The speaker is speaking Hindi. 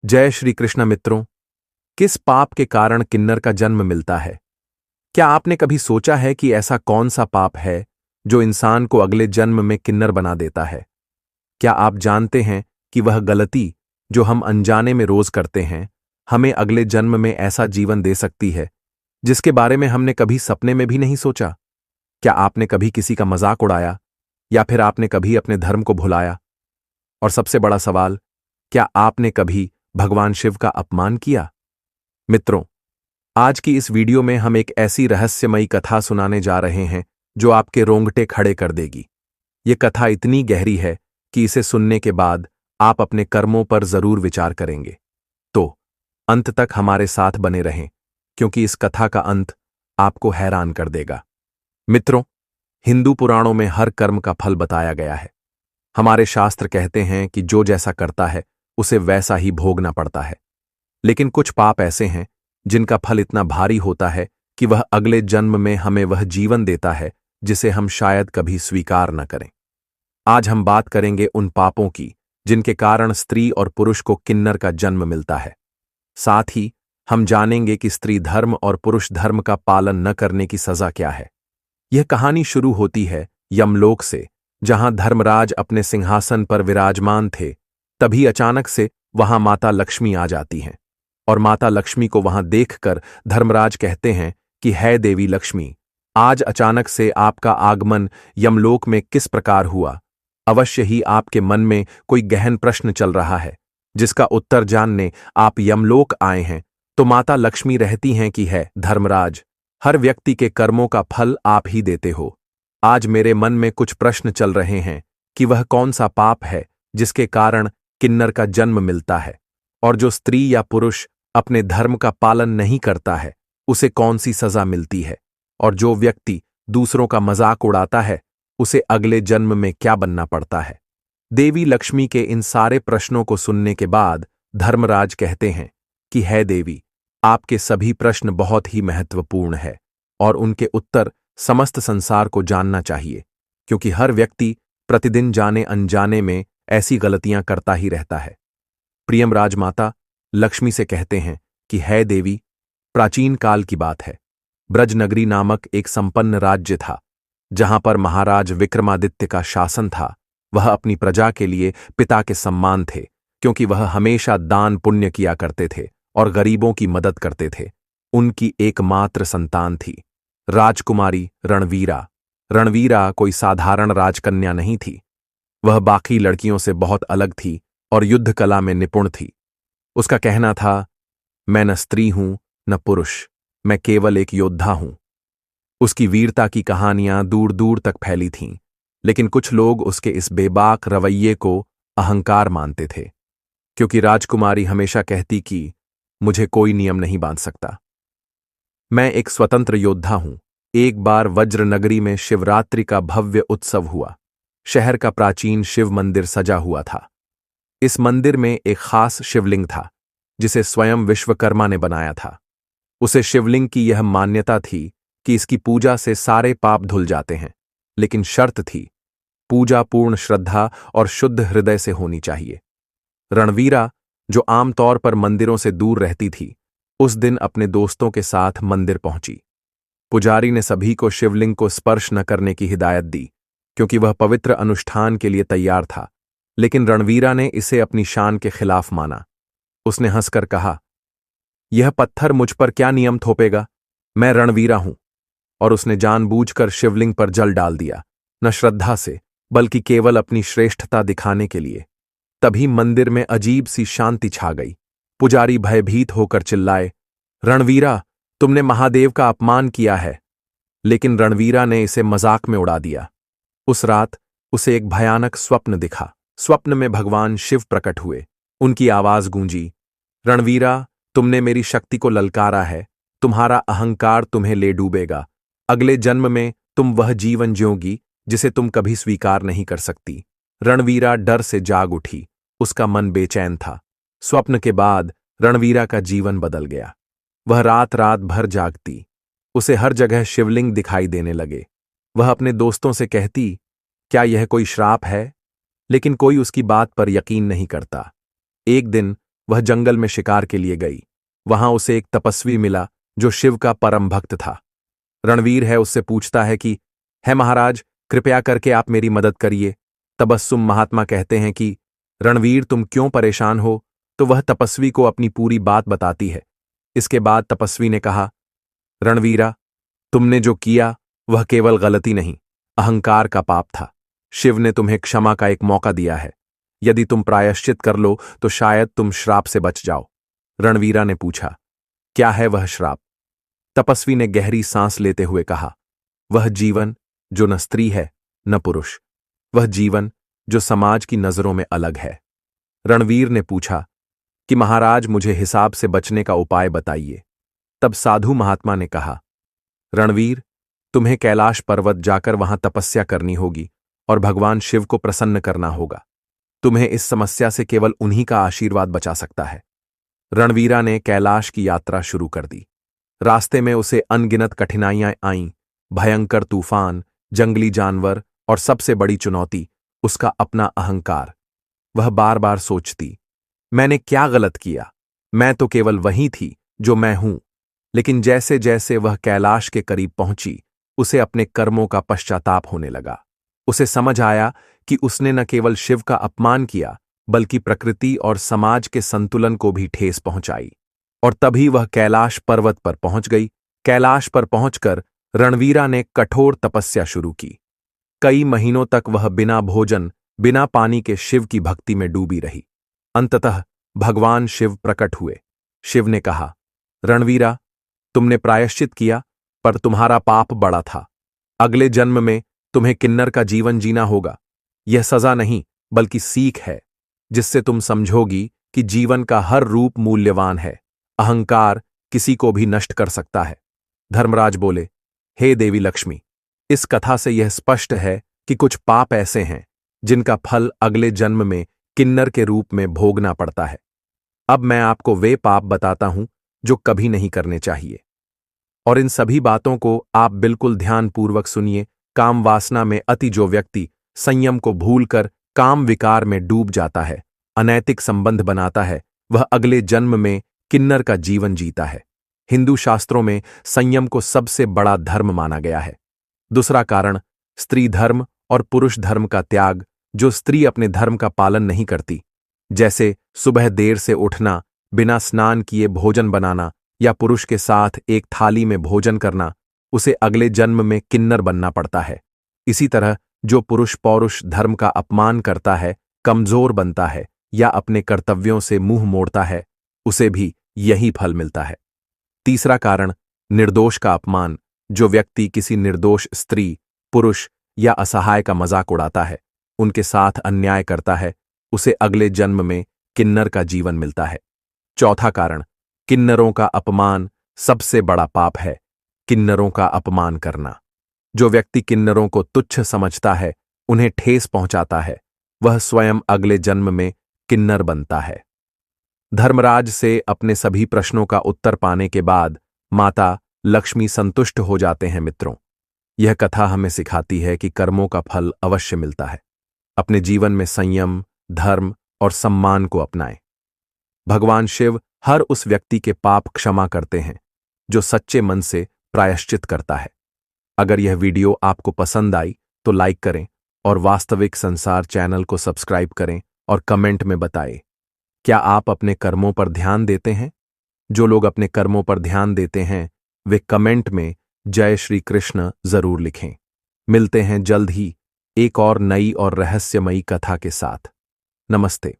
जय श्री कृष्ण मित्रों। किस पाप के कारण किन्नर का जन्म मिलता है? क्या आपने कभी सोचा है कि ऐसा कौन सा पाप है जो इंसान को अगले जन्म में किन्नर बना देता है? क्या आप जानते हैं कि वह गलती जो हम अनजाने में रोज करते हैं हमें अगले जन्म में ऐसा जीवन दे सकती है जिसके बारे में हमने कभी सपने में भी नहीं सोचा? क्या आपने कभी किसी का मजाक उड़ाया या फिर आपने कभी अपने धर्म को भुलाया? और सबसे बड़ा सवाल, क्या आपने कभी भगवान शिव का अपमान किया? मित्रों, आज की इस वीडियो में हम एक ऐसी रहस्यमयी कथा सुनाने जा रहे हैं जो आपके रोंगटे खड़े कर देगी। ये कथा इतनी गहरी है कि इसे सुनने के बाद आप अपने कर्मों पर जरूर विचार करेंगे। तो अंत तक हमारे साथ बने रहें, क्योंकि इस कथा का अंत आपको हैरान कर देगा। मित्रों, हिंदू पुराणों में हर कर्म का फल बताया गया है। हमारे शास्त्र कहते हैं कि जो जैसा करता है उसे वैसा ही भोगना पड़ता है। लेकिन कुछ पाप ऐसे हैं जिनका फल इतना भारी होता है कि वह अगले जन्म में हमें वह जीवन देता है जिसे हम शायद कभी स्वीकार न करें। आज हम बात करेंगे उन पापों की जिनके कारण स्त्री और पुरुष को किन्नर का जन्म मिलता है। साथ ही हम जानेंगे कि स्त्री धर्म और पुरुष धर्म का पालन न करने की सजा क्या है। यह कहानी शुरू होती है यमलोक से, जहां धर्मराज अपने सिंहासन पर विराजमान थे। तभी अचानक से वहां माता लक्ष्मी आ जाती हैं और माता लक्ष्मी को वहां देखकर धर्मराज कहते हैं कि है देवी लक्ष्मी, आज अचानक से आपका आगमन यमलोक में किस प्रकार हुआ? अवश्य ही आपके मन में कोई गहन प्रश्न चल रहा है जिसका उत्तर जानने आप यमलोक आए हैं। तो माता लक्ष्मी रहती हैं कि है धर्मराज, हर व्यक्ति के कर्मों का फल आप ही देते हो। आज मेरे मन में कुछ प्रश्न चल रहे हैं कि वह कौन सा पाप है जिसके कारण किन्नर का जन्म मिलता है, और जो स्त्री या पुरुष अपने धर्म का पालन नहीं करता है उसे कौन सी सजा मिलती है, और जो व्यक्ति दूसरों का मजाक उड़ाता है उसे अगले जन्म में क्या बनना पड़ता है। देवी लक्ष्मी के इन सारे प्रश्नों को सुनने के बाद धर्मराज कहते हैं कि है देवी, आपके सभी प्रश्न बहुत ही महत्वपूर्ण है और उनके उत्तर समस्त संसार को जानना चाहिए, क्योंकि हर व्यक्ति प्रतिदिन जाने अनजाने में ऐसी गलतियां करता ही रहता है। प्रियम राजमाता लक्ष्मी से कहते हैं कि है देवी, प्राचीन काल की बात है। ब्रजनगरी नामक एक संपन्न राज्य था जहां पर महाराज विक्रमादित्य का शासन था। वह अपनी प्रजा के लिए पिता के सम्मान थे, क्योंकि वह हमेशा दान पुण्य किया करते थे और गरीबों की मदद करते थे। उनकी एकमात्र संतान थी राजकुमारी रणवीरा। रणवीरा कोई साधारण राजकन्या नहीं थी। वह बाकी लड़कियों से बहुत अलग थी और युद्ध कला में निपुण थी। उसका कहना था, मैं न स्त्री हूं न पुरुष, मैं केवल एक योद्धा हूं। उसकी वीरता की कहानियां दूर दूर तक फैली थीं, लेकिन कुछ लोग उसके इस बेबाक रवैये को अहंकार मानते थे, क्योंकि राजकुमारी हमेशा कहती कि मुझे कोई नियम नहीं बांध सकता, मैं एक स्वतंत्र योद्धा हूं। एक बार वज्रनगरी में शिवरात्रि का भव्य उत्सव हुआ। शहर का प्राचीन शिव मंदिर सजा हुआ था। इस मंदिर में एक खास शिवलिंग था जिसे स्वयं विश्वकर्मा ने बनाया था। उसे शिवलिंग की यह मान्यता थी कि इसकी पूजा से सारे पाप धुल जाते हैं, लेकिन शर्त थी, पूजा पूर्ण श्रद्धा और शुद्ध हृदय से होनी चाहिए। रणवीरा, जो आमतौर पर मंदिरों से दूर रहती थी, उस दिन अपने दोस्तों के साथ मंदिर पहुंची। पुजारी ने सभी को शिवलिंग को स्पर्श न करने की हिदायत दी, क्योंकि वह पवित्र अनुष्ठान के लिए तैयार था। लेकिन रणवीरा ने इसे अपनी शान के खिलाफ माना। उसने हंसकर कहा, यह पत्थर मुझ पर क्या नियम थोपेगा? मैं रणवीरा हूं। और उसने जानबूझकर शिवलिंग पर जल डाल दिया, न श्रद्धा से बल्कि केवल अपनी श्रेष्ठता दिखाने के लिए। तभी मंदिर में अजीब सी शांति छा गई। पुजारी भयभीत होकर चिल्लाए, रणवीरा, तुमने महादेव का अपमान किया है। लेकिन रणवीरा ने इसे मजाक में उड़ा दिया। उस रात उसे एक भयानक स्वप्न दिखा। स्वप्न में भगवान शिव प्रकट हुए। उनकी आवाज गूंजी, रणवीरा, तुमने मेरी शक्ति को ललकारा है। तुम्हारा अहंकार तुम्हें ले डूबेगा। अगले जन्म में तुम वह जीवन जियोगी जिसे तुम कभी स्वीकार नहीं कर सकती। रणवीरा डर से जाग उठी। उसका मन बेचैन था। स्वप्न के बाद रणवीरा का जीवन बदल गया। वह रात रात भर जागती। उसे हर जगह शिवलिंग दिखाई देने लगे। वह अपने दोस्तों से कहती, क्या यह कोई श्राप है? लेकिन कोई उसकी बात पर यकीन नहीं करता। एक दिन वह जंगल में शिकार के लिए गई। वहां उसे एक तपस्वी मिला जो शिव का परम भक्त था। रणवीर है उससे पूछता है कि है महाराज, कृपया करके आप मेरी मदद करिए। तबस्सुम महात्मा कहते हैं कि रणवीर, तुम क्यों परेशान हो? तो वह तपस्वी को अपनी पूरी बात बताती है। इसके बाद तपस्वी ने कहा, रणवीरा, तुमने जो किया वह केवल गलती नहीं, अहंकार का पाप था। शिव ने तुम्हें क्षमा का एक मौका दिया है। यदि तुम प्रायश्चित कर लो तो शायद तुम श्राप से बच जाओ। रणवीरा ने पूछा, क्या है वह श्राप? तपस्वी ने गहरी सांस लेते हुए कहा, वह जीवन जो न स्त्री है न पुरुष, वह जीवन जो समाज की नजरों में अलग है। रणवीर ने पूछा कि महाराज, मुझे हिसाब से बचने का उपाय बताइए। तब साधु महात्मा ने कहा, रणवीर, तुम्हें कैलाश पर्वत जाकर वहां तपस्या करनी होगी और भगवान शिव को प्रसन्न करना होगा। तुम्हें इस समस्या से केवल उन्हीं का आशीर्वाद बचा सकता है। रणवीरा ने कैलाश की यात्रा शुरू कर दी। रास्ते में उसे अनगिनत कठिनाइयां आईं, भयंकर तूफान, जंगली जानवर और सबसे बड़ी चुनौती उसका अपना अहंकार। वह बार बार सोचती, मैंने क्या गलत किया? मैं तो केवल वही थी जो मैं हूं। लेकिन जैसे जैसे वह कैलाश के करीब पहुंची, उसे अपने कर्मों का पश्चाताप होने लगा। उसे समझ आया कि उसने न केवल शिव का अपमान किया, बल्कि प्रकृति और समाज के संतुलन को भी ठेस पहुंचाई। और तभी वह कैलाश पर्वत पर पहुंच गई। कैलाश पर पहुंचकर रणवीरा ने कठोर तपस्या शुरू की। कई महीनों तक वह बिना भोजन, बिना पानी के शिव की भक्ति में डूबी रही। अंततः भगवान शिव प्रकट हुए। शिव ने कहा, रणवीरा, तुमने प्रायश्चित किया, पर तुम्हारा पाप बड़ा था। अगले जन्म में तुम्हें किन्नर का जीवन जीना होगा। यह सजा नहीं, बल्कि सीख है, जिससे तुम समझोगी कि जीवन का हर रूप मूल्यवान है। अहंकार किसी को भी नष्ट कर सकता है। धर्मराज बोले, हे देवी लक्ष्मी, इस कथा से यह स्पष्ट है कि कुछ पाप ऐसे हैं जिनका फल अगले जन्म में किन्नर के रूप में भोगना पड़ता है। अब मैं आपको वे पाप बताता हूं जो कभी नहीं करने चाहिए। और इन सभी बातों को आप बिल्कुल ध्यानपूर्वक सुनिए। काम वासना में अति जो व्यक्ति संयम को भूलकर काम विकार में डूब जाता है, अनैतिक संबंध बनाता है, वह अगले जन्म में किन्नर का जीवन जीता है। हिंदू शास्त्रों में संयम को सबसे बड़ा धर्म माना गया है। दूसरा कारण, स्त्री धर्म और पुरुष धर्म का त्याग। जो स्त्री अपने धर्म का पालन नहीं करती, जैसे सुबह देर से उठना, बिना स्नान किए भोजन बनाना या पुरुष के साथ एक थाली में भोजन करना, उसे अगले जन्म में किन्नर बनना पड़ता है। इसी तरह जो पुरुष पौरुष धर्म का अपमान करता है, कमजोर बनता है या अपने कर्तव्यों से मुंह मोड़ता है, उसे भी यही फल मिलता है। तीसरा कारण, निर्दोष का अपमान। जो व्यक्ति किसी निर्दोष स्त्री, पुरुष या असहाय का मजाक उड़ाता है, उनके साथ अन्याय करता है, उसे अगले जन्म में किन्नर का जीवन मिलता है। चौथा कारण, किन्नरों का अपमान सबसे बड़ा पाप है। किन्नरों का अपमान करना। जो व्यक्ति किन्नरों को तुच्छ समझता है, उन्हें ठेस पहुंचाता है, वह स्वयं अगले जन्म में किन्नर बनता है। धर्मराज से अपने सभी प्रश्नों का उत्तर पाने के बाद माता लक्ष्मी संतुष्ट हो जाते हैं। मित्रों, यह कथा हमें सिखाती है कि कर्मों का फल अवश्य मिलता है। अपने जीवन में संयम, धर्म और सम्मान को अपनाएं। भगवान शिव हर उस व्यक्ति के पाप क्षमा करते हैं जो सच्चे मन से प्रायश्चित करता है। अगर यह वीडियो आपको पसंद आई तो लाइक करें और वास्तविक संसार चैनल को सब्सक्राइब करें और कमेंट में बताएं, क्या आप अपने कर्मों पर ध्यान देते हैं? जो लोग अपने कर्मों पर ध्यान देते हैं, वे कमेंट में जय श्री कृष्ण जरूर लिखें। मिलते हैं जल्द ही एक और नई और रहस्यमयी कथा के साथ। नमस्ते।